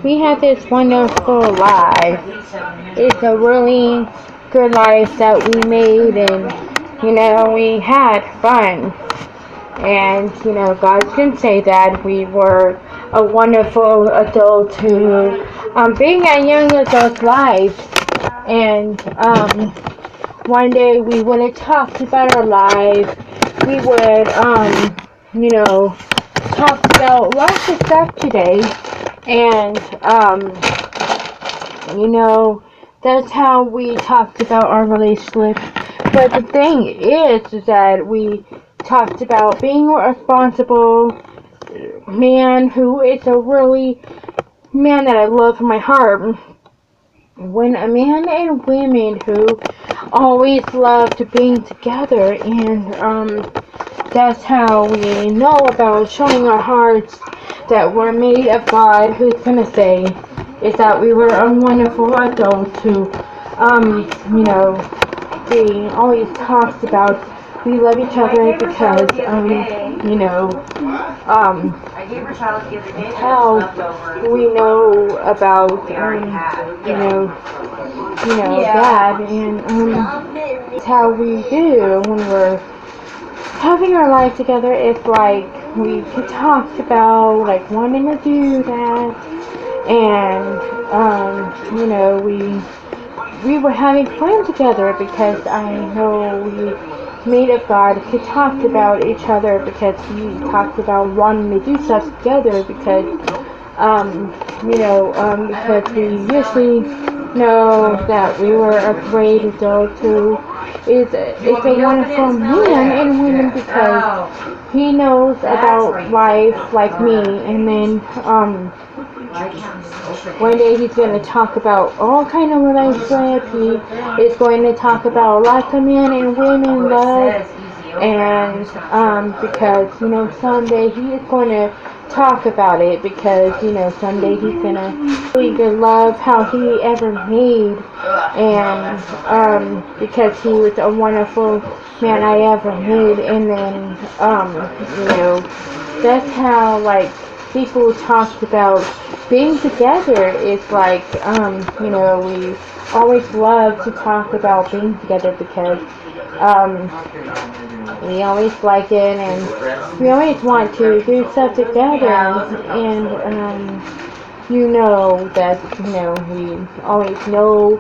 we had this wonderful life. It's a really good life that we made, and we had fun. And God can say that we were a wonderful adult to being a young adult life. And one day we would have talked about our life. We would talk about lots of stuff today. And that's how we talked about our relationship. But the thing is that we talked about being a responsible man who is a really man that I love from my heart. When a man and women who always loved being together, and that's how we know about showing our hearts that we're made of God, who's gonna say is that we were a wonderful adult who we always talked about we love each other because how we know about that, and it's how we do when we're having our life together. It's like we talked about like wanting to do that, and we were having fun together because I know we made of God could talk about each other because we talked about wanting to do stuff together because because we usually know that we were a great adult who is a wonderful man and woman because he knows about life like me, and then one day he's going to talk about all kind of relationships. He is going to talk about lots of men and women love, and because someday he is going to talk about it because someday he's going to really love how he ever made, and because he was a wonderful man I ever made, and then that's how like people talked about being together. It's like we always love to talk about being together because we always like it, and we always want to do stuff together, and that we always know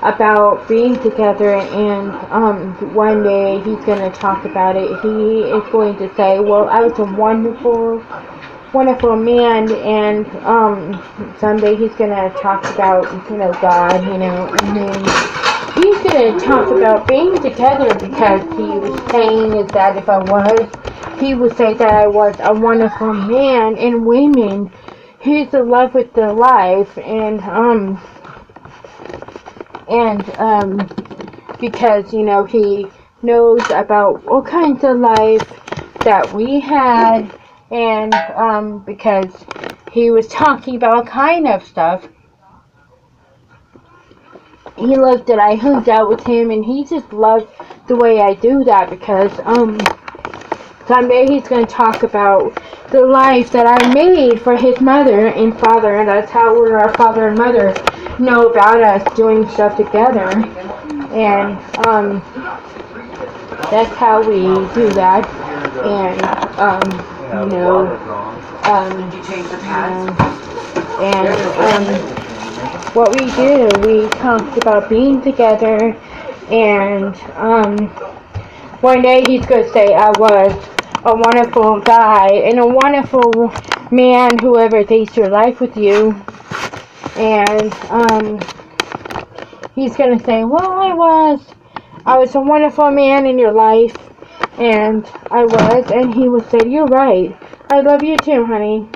about being together, and one day he's going to talk about it. He is going to say, well, I was a wonderful man, and someday he's going to talk about God, and then he's going to talk about being together because he was saying is that if I was, he would say that I was a wonderful man and women who's in love with their life, and because he knows about all kinds of life that we had, and because he was talking about all kind of stuff. He loved that I hung out with him, and he just loved the way I do that because someday he's going to talk about the life that I made for his mother and father, and that's how our father and mother know about us doing stuff together, and that's how we do that, and what we do, we talked about being together, and one day he's going to say I was a wonderful guy and a wonderful man who ever takes your life with you, and he's going to say, well, I was a wonderful man in your life, and I was, and he would say, you're right, I love you too, honey.